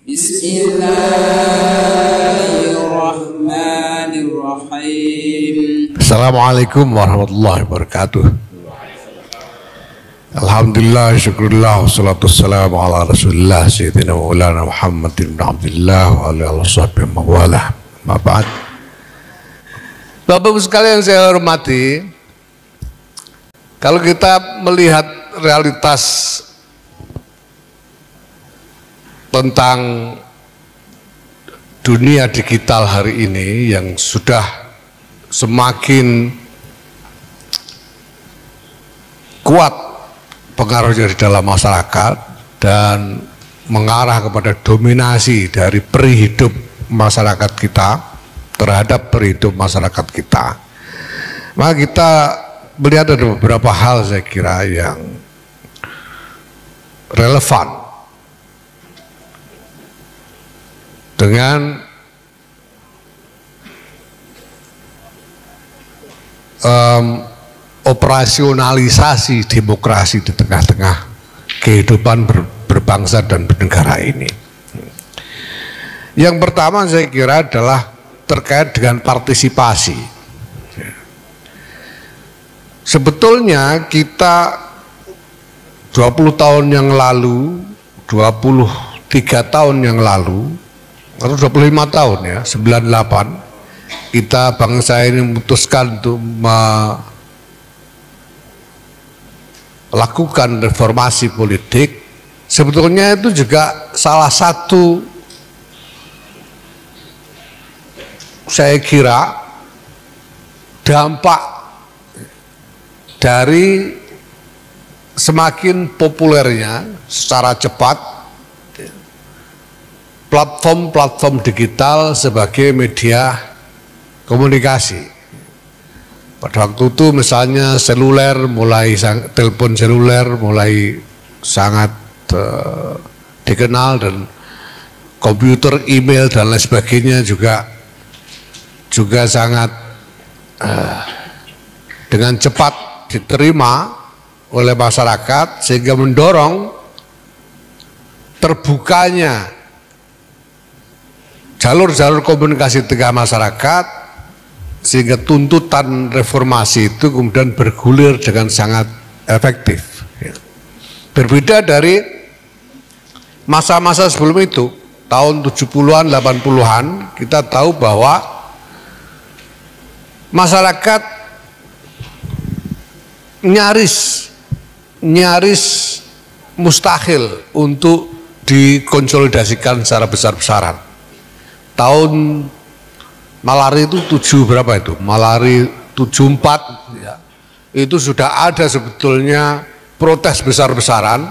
Bismillahirrahmanirrahim. Assalamualaikum warahmatullahi wabarakatuh. Alhamdulillah, syukurillah, wassalatu wassalamu ala rasulillah Sayyidina Maulana Muhammadin bin Abdullah wa ala sahbihi mawalah. Mabad. Bapak-Ibu sekalian yang saya hormati, kalau kita melihat realitas tentang dunia digital hari ini yang sudah semakin kuat pengaruhnya di dalam masyarakat dan mengarah kepada dominasi dari peri hidup masyarakat kita terhadap peri hidup masyarakat kita, maka kita melihat ada beberapa hal saya kira yang relevan dengan operasionalisasi demokrasi di tengah-tengah kehidupan berbangsa dan bernegara ini. Yang pertama saya kira adalah terkait dengan partisipasi. Sebetulnya kita 20 tahun yang lalu, 23 tahun yang lalu, atau 25 tahun ya, 98, kita bangsa ini memutuskan untuk melakukan reformasi politik. Sebetulnya itu juga salah satu, saya kira, dampak dari semakin populernya secara cepat platform-platform digital sebagai media komunikasi. Pada waktu itu misalnya telepon seluler mulai sangat dikenal, dan komputer, email dan lain sebagainya juga sangat dengan cepat diterima oleh masyarakat, sehingga mendorong terbukanya jalur-jalur komunikasi tengah masyarakat, sehingga tuntutan reformasi itu kemudian bergulir dengan sangat efektif. Berbeda dari masa-masa sebelum itu, tahun 70-an, 80-an, kita tahu bahwa masyarakat nyaris mustahil untuk dikonsolidasikan secara besar-besaran. Tahun Malari itu Malari 74 ya, itu sudah ada sebetulnya protes besar-besaran,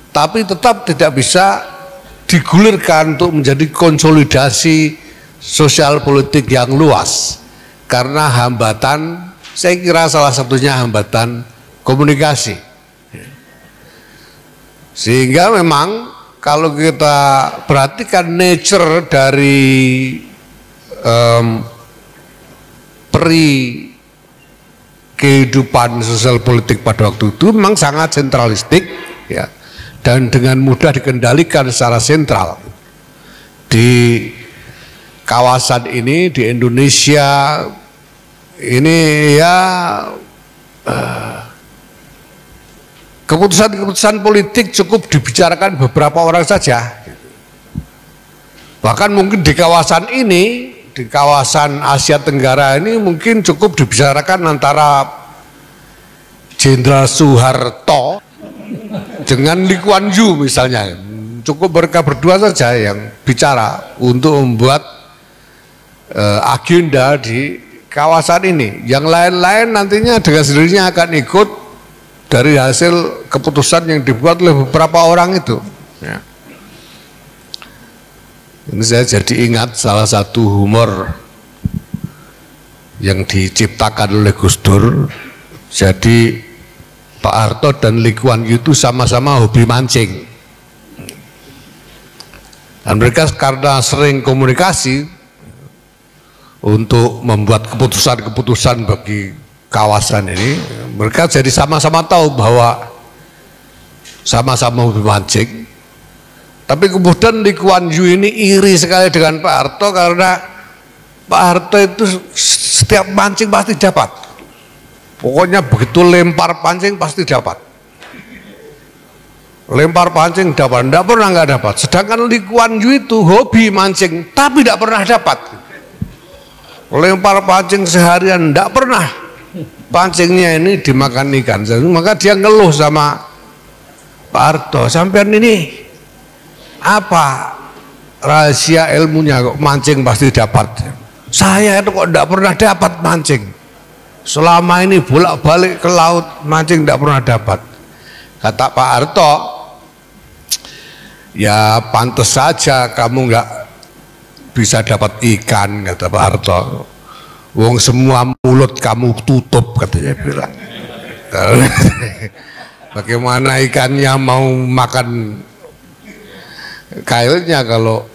tapi tetap tidak bisa digulirkan untuk menjadi konsolidasi sosial politik yang luas karena hambatan, saya kira salah satunya hambatan komunikasi. Sehingga memang kalau kita perhatikan nature dari peri kehidupan sosial politik pada waktu itu memang sangat sentralistik ya, dan dengan mudah dikendalikan secara sentral. Di kawasan ini, di Indonesia ini ya, keputusan-keputusan politik cukup dibicarakan beberapa orang saja. Bahkan mungkin di kawasan ini, di kawasan Asia Tenggara ini mungkin cukup dibicarakan antara Jenderal Soeharto dengan Lee Kuan Yew misalnya. Cukup mereka berdua saja yang bicara untuk membuat agenda di kawasan ini. Yang lain-lain nantinya dengan sendirinya akan ikut dari hasil keputusan yang dibuat oleh beberapa orang itu ya. Ini saya jadi ingat salah satu humor yang diciptakan oleh Gus Dur. Jadi Pak Harto dan Lee Kuan Yew itu sama-sama hobi mancing, dan mereka karena sering komunikasi untuk membuat keputusan-keputusan bagi kawasan ini, mereka jadi sama-sama tahu bahwa sama-sama hobi mancing, Tapi kemudian Lee Kuan Yew ini iri sekali dengan Pak Harto karena Pak Harto itu setiap mancing pasti dapat. Pokoknya begitu lempar pancing pasti dapat. Lempar pancing dapat, tidak pernah nggak dapat. Sedangkan Lee Kuan Yew itu hobi mancing, tapi tidak pernah dapat. Lempar pancing seharian, tidak pernah pancingnya ini dimakan ikan. Maka dia ngeluh sama Pak Harto, sampean ini apa rahasia ilmunya kok mancing pasti dapat? Saya itu kok tidak pernah dapat mancing. Selama ini bolak-balik ke laut mancing tidak pernah dapat. Kata Pak Harto, ya pantas saja kamu nggak bisa dapat ikan, kata Pak Harto. Wong semua mulut kamu tutup, katanya bilang. Bagaimana ikannya mau makan kailnya kalau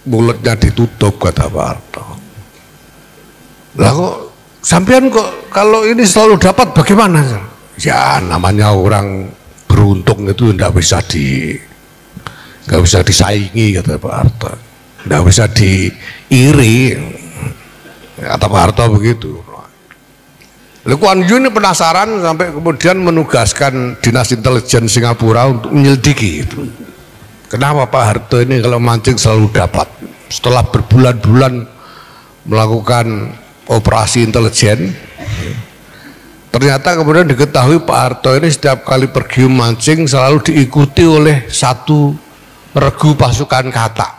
mulutnya ditutup, kata Pak Harto. Lah kok sampean kok kalau ini selalu dapat bagaimana? Ya namanya orang beruntung itu nggak bisa disaingi, kata Pak Harto. Nggak bisa diiri, kata Pak Harto begitu. Lee Kuan Yew ini penasaran sampai kemudian menugaskan dinas intelijen Singapura untuk menyelidiki itu. Kenapa Pak Harto ini kalau mancing selalu dapat? Setelah berbulan-bulan melakukan operasi intelijen, ternyata kemudian diketahui Pak Harto ini setiap kali pergi mancing selalu diikuti oleh satu regu pasukan katak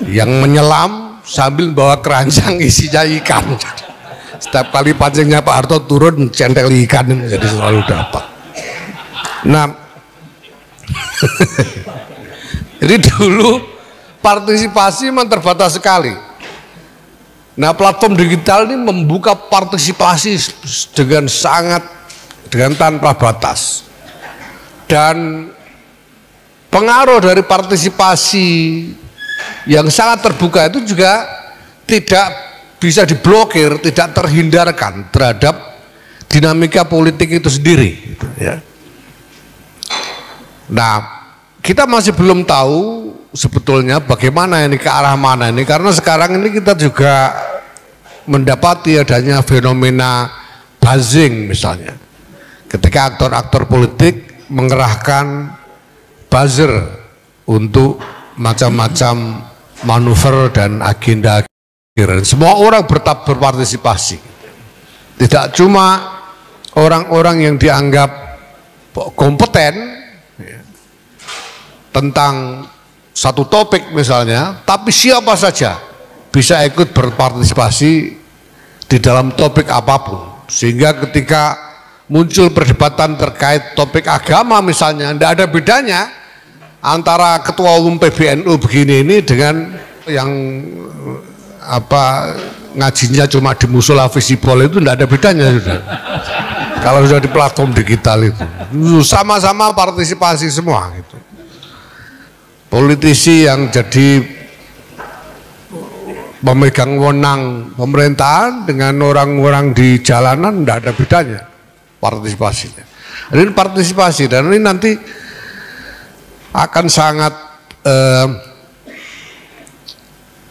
yang menyelam sambil bawa keranjang isinya ikan. Setiap kali pancingnya Pak Harto turun centel ikan, jadi selalu dapat. Nah, jadi dulu partisipasi memang terbatas sekali. Nah, platform digital ini membuka partisipasi dengan tanpa batas. Dan pengaruh dari partisipasi yang sangat terbuka itu juga tidak bisa diblokir, tidak terhindarkan terhadap dinamika politik itu sendiri, ya. Nah, kita masih belum tahu sebetulnya bagaimana ini, ke arah mana ini, karena sekarang ini kita juga mendapati adanya fenomena buzzing misalnya, ketika aktor-aktor politik mengerahkan buzzer untuk macam-macam manuver dan agenda. Semua orang berpartisipasi, tidak cuma orang-orang yang dianggap kompeten tentang satu topik misalnya, tapi siapa saja bisa ikut berpartisipasi di dalam topik apapun. Sehingga ketika muncul perdebatan terkait topik agama misalnya, tidak ada bedanya antara ketua umum PBNU begini ini dengan yang ngajinya cuma di musola visibol, itu tidak ada bedanya sudah. Kalau sudah di platform digital itu sama-sama partisipasi semua gitu. Politisi yang jadi pemegang wewenang pemerintahan dengan orang-orang di jalanan tidak ada bedanya partisipasinya. Ini partisipasi, dan ini nanti akan sangat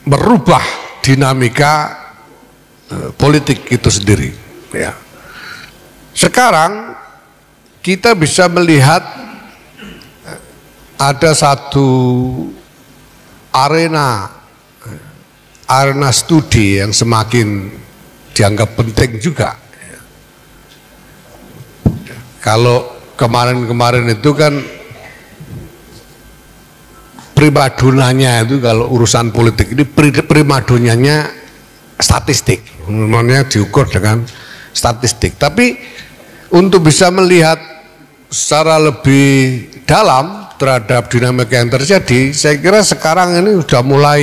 merubah dinamika politik itu sendiri, ya. Sekarang kita bisa melihat ada satu arena studi yang semakin dianggap penting juga. Kalau kemarin-kemarin itu kan primadonanya itu, kalau urusan politik ini primadonanya statistik, namanya diukur dengan statistik. Tapi untuk bisa melihat secara lebih dalam terhadap dinamika yang terjadi, saya kira sekarang ini sudah mulai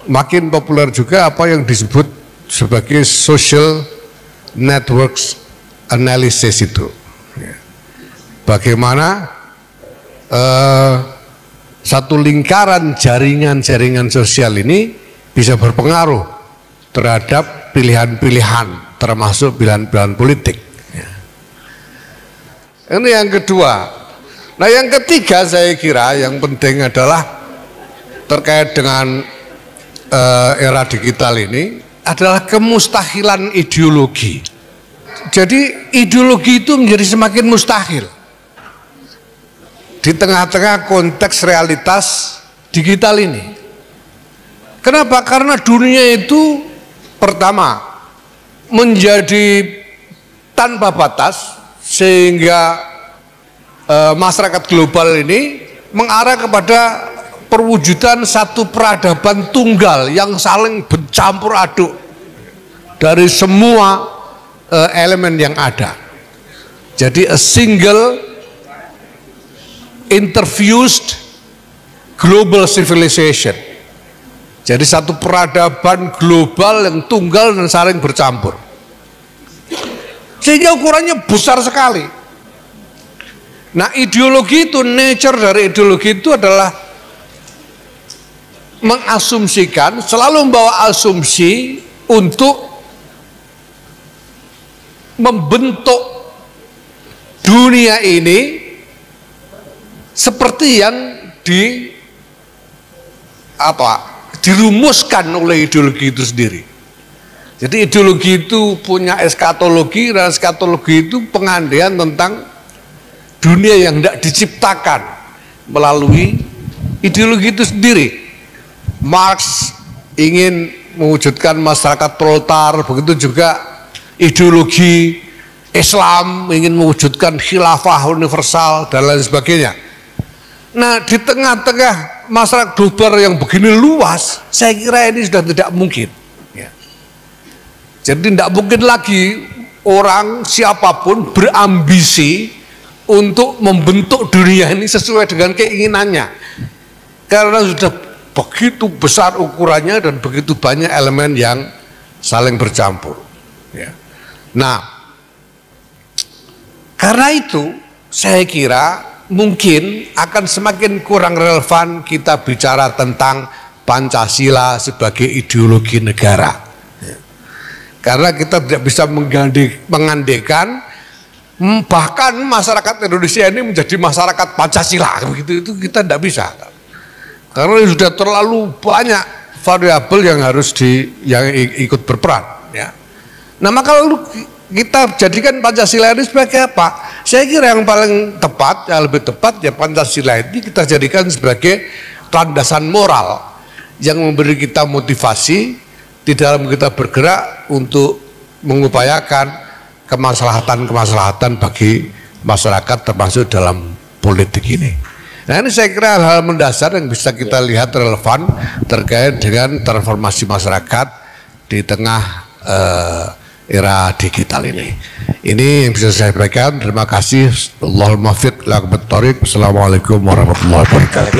makin populer juga apa yang disebut sebagai social networks analysis itu. Bagaimana satu lingkaran jaringan-jaringan sosial ini bisa berpengaruh terhadap pilihan-pilihan, termasuk pilihan-pilihan politik. Ini yang kedua, Nah yang ketiga saya kira yang penting adalah terkait dengan era digital ini adalah kemustahilan ideologi. Jadi ideologi itu menjadi semakin mustahil di tengah-tengah konteks realitas digital ini. Kenapa? Karena dunia itu pertama menjadi tanpa batas sehingga masyarakat global ini mengarah kepada perwujudan satu peradaban tunggal yang saling bercampur aduk dari semua elemen yang ada. Jadi a single interfused global civilization. Jadi satu peradaban global yang tunggal dan saling bercampur. Sehingga ukurannya besar sekali. Nah ideologi itu, nature dari ideologi itu adalah mengasumsikan, selalu membawa asumsi untuk membentuk dunia ini seperti yang dirumuskan oleh ideologi itu sendiri. Jadi ideologi itu punya eskatologi, dan eskatologi itu pengandaian tentang dunia yang tidak diciptakan melalui ideologi itu sendiri. Marx ingin mewujudkan masyarakat proletar, begitu juga ideologi Islam ingin mewujudkan khilafah universal dan lain sebagainya. Nah di tengah-tengah masyarakat global yang begini luas, saya kira ini sudah tidak mungkin ya. Jadi tidak mungkin lagi orang siapapun berambisi untuk membentuk dunia ini sesuai dengan keinginannya, karena sudah begitu besar ukurannya dan begitu banyak elemen yang saling bercampur ya. Nah karena itu saya kira mungkin akan semakin kurang relevan kita bicara tentang Pancasila sebagai ideologi negara ya. Karena kita tidak bisa mengandaikan bahkan masyarakat Indonesia ini menjadi masyarakat Pancasila, begitu itu kita tidak bisa, karena sudah terlalu banyak variabel yang harus yang ikut berperan ya. Nah maka lalu kita jadikan Pancasila ini sebagai apa? Saya kira yang paling tepat, yang lebih tepat ya Pancasila ini kita jadikan sebagai landasan moral yang memberi kita motivasi di dalam kita bergerak untuk mengupayakan kemaslahatan bagi masyarakat termasuk dalam politik ini. Nah ini saya kira hal-hal mendasar yang bisa kita lihat relevan terkait dengan transformasi masyarakat di tengah era digital ini. Ini yang bisa saya sampaikan. Terima kasih. Allahumma fiq lak bettariq. Assalamualaikum warahmatullahi wabarakatuh.